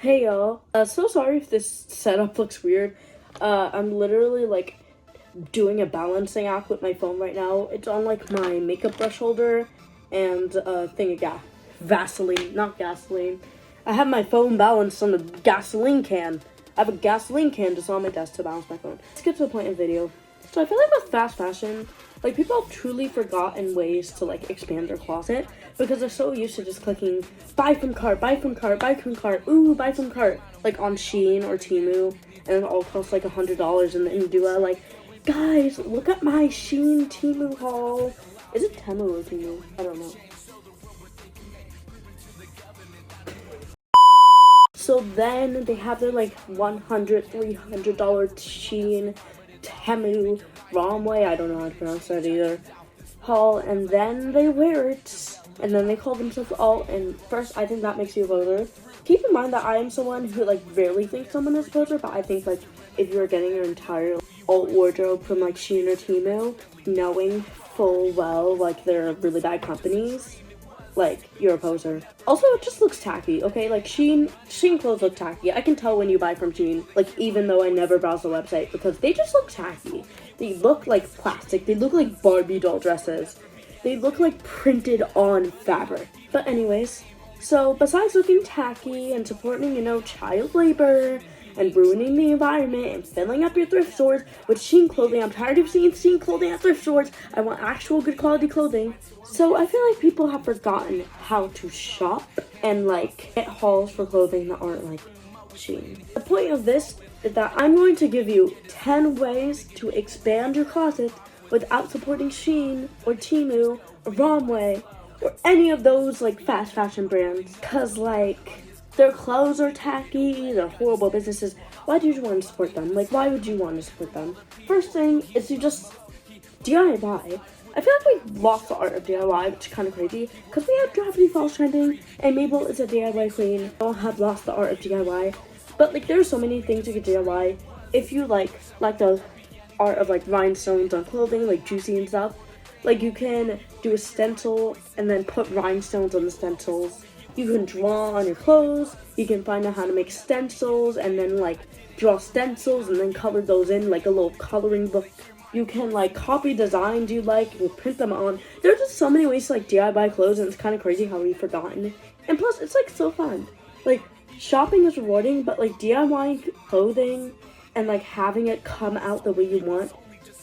Hey y'all, so sorry if this setup looks weird. I'm literally like doing a balancing act with my phone right now. It's on like my makeup brush holder and thing of Vaseline, not gasoline. I have my phone balanced on the gasoline can. I have a gasoline can just on my desk to balance my phone. Let's get to the point of the video. So I feel like with fast fashion, like people have truly forgotten ways to like expand their closet because they're so used to just clicking buy from cart, buy from cart, buy from cart, ooh, buy from cart, like on Shein or Temu, and it all costs like $100, and then you do a like, guys, look at my Shein Temu haul. Is it temu or Temu? I don't know. So then they have their like $100, $300 Shein temu Romway, I don't know how to pronounce that either, haul, and then they wear it, and then they call themselves alt. And first, I think that makes you a poser. Keep in mind that I am someone who like rarely thinks someone is a poser, but I think like if you're getting your entire alt wardrobe from like Shein or Temu, knowing full well like they're really bad companies, like you're a poser. Also, it just looks tacky, okay? Like Shein clothes look tacky. I can tell when you buy from Shein, like even though I never browse the website, because they just look tacky. They look like plastic. They look like Barbie doll dresses. They look like printed on fabric. But anyways, so besides looking tacky and supporting, child labor and ruining the environment and filling up your thrift stores with Shein clothing, I'm tired of seeing Shein clothing at thrift stores. I want actual good quality clothing. So I feel like people have forgotten how to shop and like get hauls for clothing that aren't like Shein. The point of this is that I'm going to give you 10 ways to expand your closet without supporting Shein or Temu or Romway or any of those like fast fashion brands. Cause like their clothes are tacky, they're horrible businesses. Why do you want to support them? Like why would you want to support them? First thing is you just DIY. I feel like we lost the art of DIY, which is kind of crazy, because we have Gravity Falls trending, and Mabel is a DIY queen. We all have lost the art of DIY, but like there's so many things you could DIY. If you like the art of like rhinestones on clothing, like juicy and stuff, like you can do a stencil and then put rhinestones on the stencils. You can draw on your clothes. You can find out how to make stencils and then like draw stencils and then color those in like a little coloring book. You can like copy designs you like and print them on. There's just so many ways to like DIY clothes, and it's kind of crazy how we've forgotten. And plus, it's like so fun. Like shopping is rewarding, but like DIY clothing and like having it come out the way you want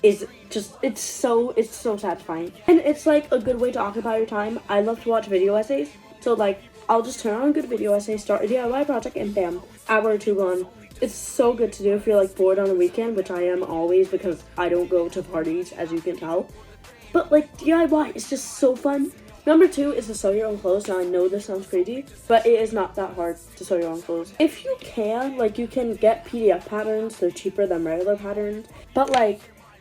is just it's so satisfying. And it's like a good way to occupy your time. I love to watch video essays, so like I'll just turn on a good video essay, start a DIY project, and bam, hour or two gone. It's so good to do if you're like bored on the weekend, which I am always because I don't go to parties, as you can tell. But like DIY is just so fun. Number 2 is to sew your own clothes. Now I know this sounds crazy, but it is not that hard to sew your own clothes. If you can, like you can get PDF patterns. They're cheaper than regular patterns. But like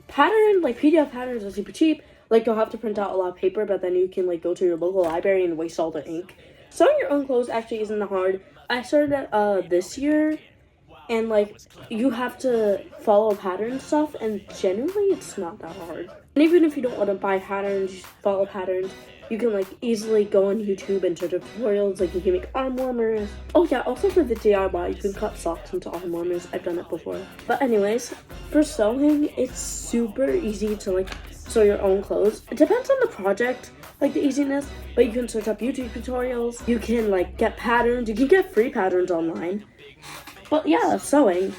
PDF patterns are super cheap. Like you'll have to print out a lot of paper, but then you can like go to your local library and waste all the ink. Sewing your own clothes actually isn't that hard. I started this year. And like you have to follow pattern stuff, and generally it's not that hard. And even if you don't want to buy patterns, follow patterns, you can like easily go on YouTube and search tutorials. Like you can make arm warmers. Oh yeah, also for the DIY, you can cut socks into arm warmers. I've done it before. But anyways, for sewing, it's super easy to like sew your own clothes. It depends on the project, like the easiness, but you can search up YouTube tutorials. You can like get patterns. You can get free patterns online. But yeah, sewing.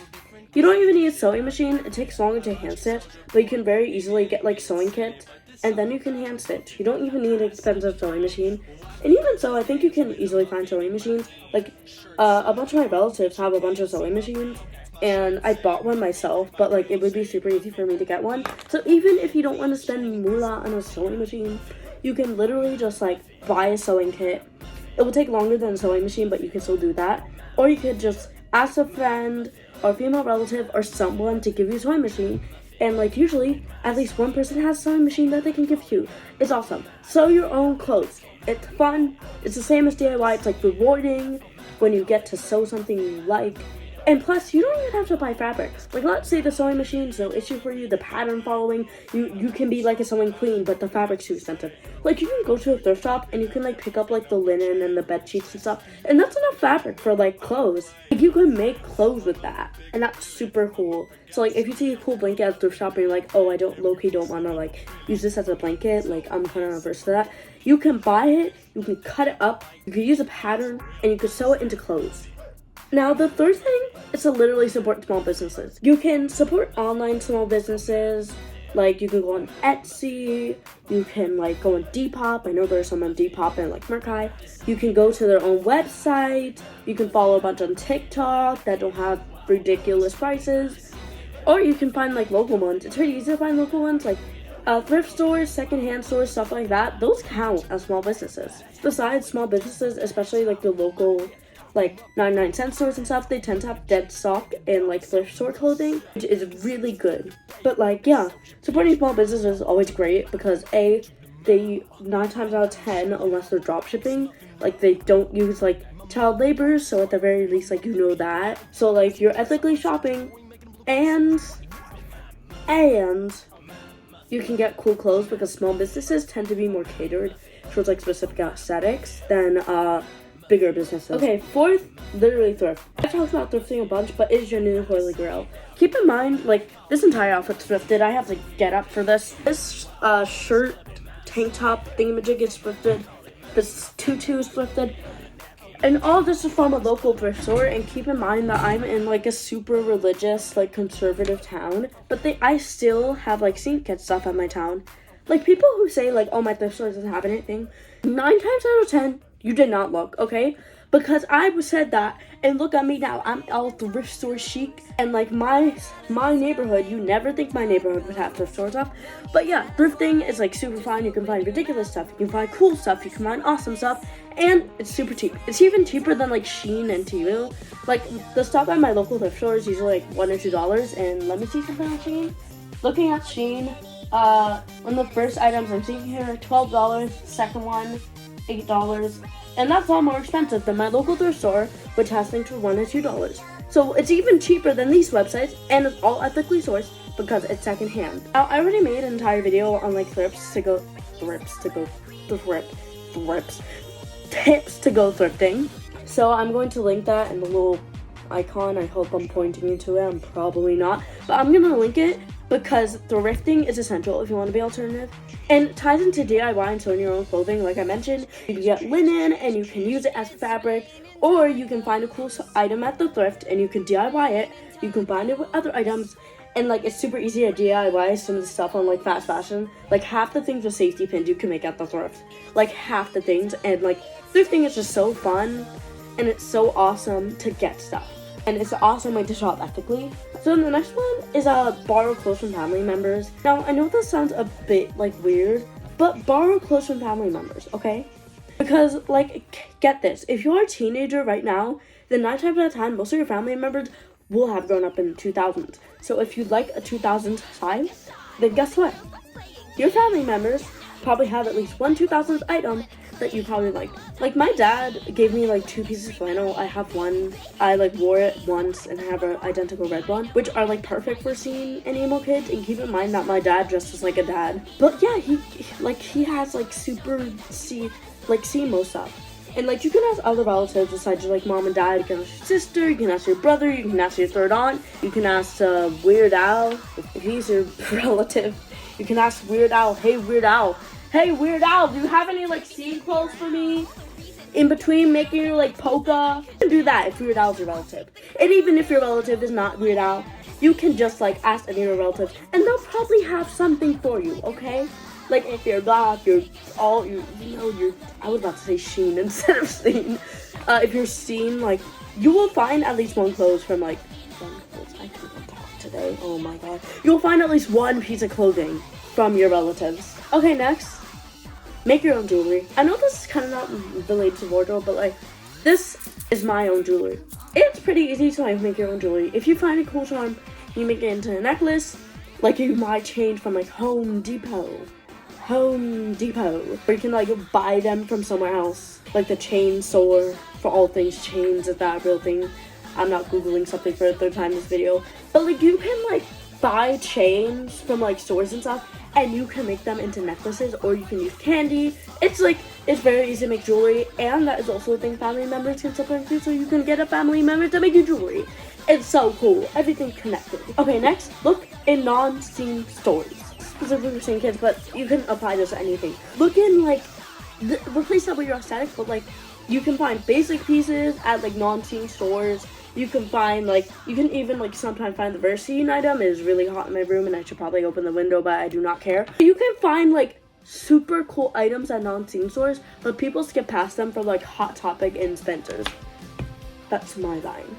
You don't even need a sewing machine. It takes longer to hand stitch, but you can very easily get like sewing kits, and then you can hand stitch. You don't even need an expensive sewing machine. And even so, I think you can easily find sewing machines. Like a bunch of my relatives have a bunch of sewing machines, and I bought one myself, but like it would be super easy for me to get one. So even if you don't want to spend moolah on a sewing machine, you can literally just like buy a sewing kit. It will take longer than a sewing machine, but you can still do that. Or you could just ask a friend or a female relative or someone to give you a sewing machine, and like usually at least one person has a sewing machine that they can give you. It's awesome. Sew your own clothes. It's fun. It's the same as DIY. It's like rewarding when you get to sew something you like. And plus, you don't even have to buy fabrics. Like, let's say the sewing machine's no issue for you, the pattern following, you can be like a sewing queen, but the fabric's too expensive. Like, you can go to a thrift shop and you can like pick up like the linen and the bed sheets and stuff, and that's enough fabric for like clothes. Like, you can make clothes with that, and that's super cool. So like, if you see a cool blanket at a thrift shop and you're like, oh, I don't low-key don't want to like use this as a blanket, like I'm kind of averse to that, you can buy it, you can cut it up, you can use a pattern, and you can sew it into clothes. Now, the third thing is to literally support small businesses. You can support online small businesses, like you can go on Etsy, you can like go on Depop. I know there's some on Depop and like Mercai. You can go to their own website, you can follow a bunch on TikTok that don't have ridiculous prices, or you can find like local ones. It's pretty easy to find local ones, like thrift stores, secondhand stores, stuff like that. Those count as small businesses. Besides small businesses, especially like the local like 99-cent stores and stuff, they tend to have dead stock in like thrift store clothing, which is really good. But like, yeah, supporting small businesses is always great because A, they 9 times out of 10, unless they're drop shipping, like they don't use like child labor, so at the very least, like, you know that. So like, you're ethically shopping, and you can get cool clothes because small businesses tend to be more catered towards like specific aesthetics than bigger businesses. Okay, fourth, literally thrift. I talked about thrifting a bunch, but it's your new holy grail. Keep in mind, like, this entire outfit's thrifted. I have to get up for this. This shirt, tank top thingamajig is thrifted. This tutu is thrifted. And all this is from a local thrift store. And keep in mind that I'm in like a super religious, like conservative town, but I still have like Saint Kit stuff at my town. Like, people who say like, oh, my thrift store doesn't have anything, 9 times out of 10, you did not look, okay? Because I said that, and look at me now. I'm all thrift store chic, and like my neighborhood, you never think my neighborhood would have thrift stores up. But yeah, thrifting is like super fun. You can find ridiculous stuff, you can find cool stuff, you can find awesome stuff, and it's super cheap. It's even cheaper than like Shein and Temu. Like, the stuff at my local thrift store is usually like $1 or $2, and let me see something on Shein. Looking at Shein, one of the first items I'm seeing here, $12, second one, $8, and that's all more expensive than my local thrift store, which has things for $1 or $2. So it's even cheaper than these websites, and it's all ethically sourced because it's secondhand. Now, I already made an entire video on like tips to go thrifting. So I'm going to link that in the little icon. I hope I'm pointing you to it. I'm probably not, but I'm gonna link it because thrifting is essential if you want to be alternative, and it ties into DIY and sewing your own clothing. Like I mentioned, you can get linen and you can use it as fabric, or you can find a cool item at the thrift and you can DIY it. You can bind it with other items, and like, it's super easy to DIY some of the stuff on like fast fashion. Like, half the things with safety pins you can make at the thrift, like half the things. And like, thrifting is just so fun, and it's so awesome to get stuff, and it's an awesome way to shop ethically. So the next one is borrow clothes from family members. Now, I know this sounds a bit like weird, but borrow clothes from family members, okay? Because like, get this, if you're a teenager right now, then 9 times out of 10, most of your family members will have grown up in the 2000s. So if you like a 2000s style, then guess what? Your family members probably have at least one 2000s item that you probably like. Like, my dad gave me like 2 pieces of flannel. I have one. I like wore it once, and I have an identical red one, which are like perfect for seeing and emo kids. And keep in mind that my dad dresses like a dad. But yeah, he has like super emo stuff. And like, you can ask other relatives besides your like mom and dad. You can ask your sister, you can ask your brother, you can ask your third aunt, you can ask Weird Al if he's your relative. You can ask Weird Al, hey Weird Al, do you have any like scene clothes for me in between making your like polka? You can do that if Weird Al's your relative. And even if your relative is not Weird Al, you can just like ask any of your relatives, and they'll probably have something for you, okay? Like, if you're black, I was about to say Shein instead of Shein. If you're Shein, like, you will find at least one clothes from, like, I can't talk today, oh my god. You'll find at least one piece of clothing from your relatives. Okay, next, make your own jewelry. I know this is kind of not related to wardrobe, but, like, this is my own jewelry. It's pretty easy to, like, make your own jewelry. If you find a cool charm, you make it into a necklace. Like, you might change from, like, Home Depot, or you can like buy them from somewhere else, like the chain store. For all things chains, is that a real thing? I'm not Googling something for a third time this video. But like you can like buy chains from like stores and stuff, and you can make them into necklaces, or you can use candy. It's very easy to make jewelry, and that is also a thing family members can sometimes do, so you can get a family member to make you jewelry. It's so cool. Everything's connected. Okay, next, look in non-Shein stores. Specifically for Shein kids, but you can apply this to anything. Look in like, replace that with your aesthetic, but like, you can find basic pieces at like non-Shein stores. You can find like, you can even like sometimes find the very Shein item. It is really hot in my room and I should probably open the window, but I do not care. You can find like super cool items at non-Shein stores, but people skip past them for like Hot Topic and Spencer's. That's my line.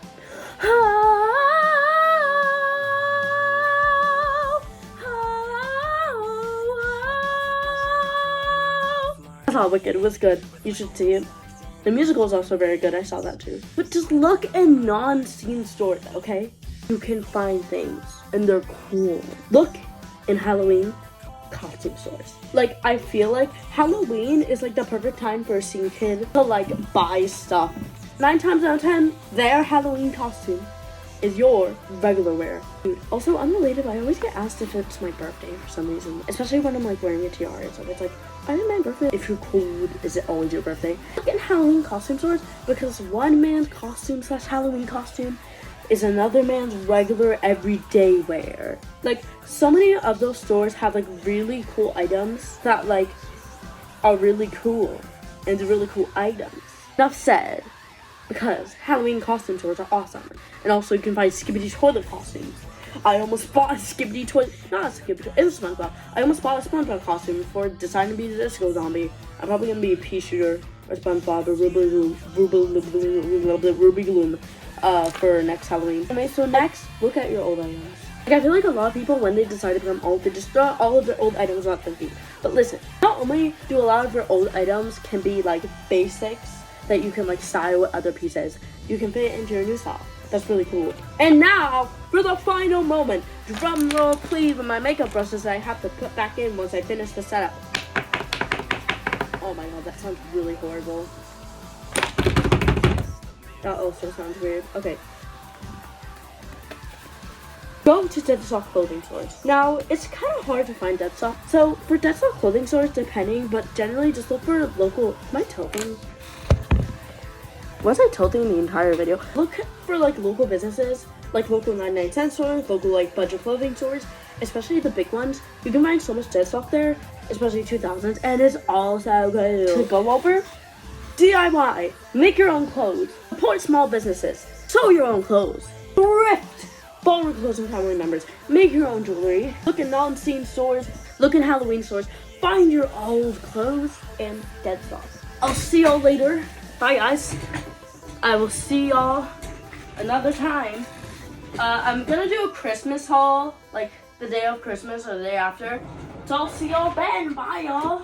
I saw Wicked. It was good. You should see it. The musical is also very good. I saw that too. But just look in non-Shein stores, okay? You can find things and they're cool. Look in Halloween costume stores. Like, I feel like Halloween is like the perfect time for a Shein kid to like buy stuff. 9 times out of 10, their Halloween costume is your regular wear. Dude, also unrelated, but I always get asked if it's my birthday for some reason, especially when I'm like wearing a tiara. So it's like, I did my birthday. If you're cold, is it always your birthday? Look in Halloween costume stores, because one man's costume / Halloween costume is another man's regular everyday wear. Like, so many of those stores have like really cool items that like are really cool and really cool items. Enough said. Because Halloween costume stores are awesome. And also you can find Skibbity toilet costumes. I almost bought a Skibbity toilet, not a Skibbity, it was SpongeBob. I almost bought a SpongeBob costume before deciding to be the Disco Zombie. I'm probably gonna be a pea shooter or SpongeBob or Ruby Gloom for next Halloween. Anyway, so next, look at your old items. Like, I feel like a lot of people, when they decide to become old, they just throw all of their old items without thinking. But listen, not only do a lot of your old items can be like basics that you can like style with other pieces, you can fit it into your new style. That's really cool. And now for the final moment, drum roll please, with my makeup brushes that I have to put back in once I finish the setup. Oh my god, that sounds really horrible. That also sounds weird. Okay. Go to dead stock clothing stores. Now, it's kind of hard to find dead stock. So for dead stock clothing stores, depending, but generally just look for local, am I tilting? Was I tilting the entire video? Look for like local businesses, like local 99-cent stores, local like budget clothing stores, especially the big ones. You can find so much dead stock there, especially 2000s, and it's all so good. To go over, DIY, make your own clothes, support small businesses, sew your own clothes, thrift, borrow clothes from family members, make your own jewelry, look in non-Shein stores, look in Halloween stores, find your old clothes, and dead stock. I'll see y'all later. Bye guys. I will see y'all another time. I'm gonna do a Christmas haul, like the day of Christmas or the day after. So I'll see y'all then. Bye y'all.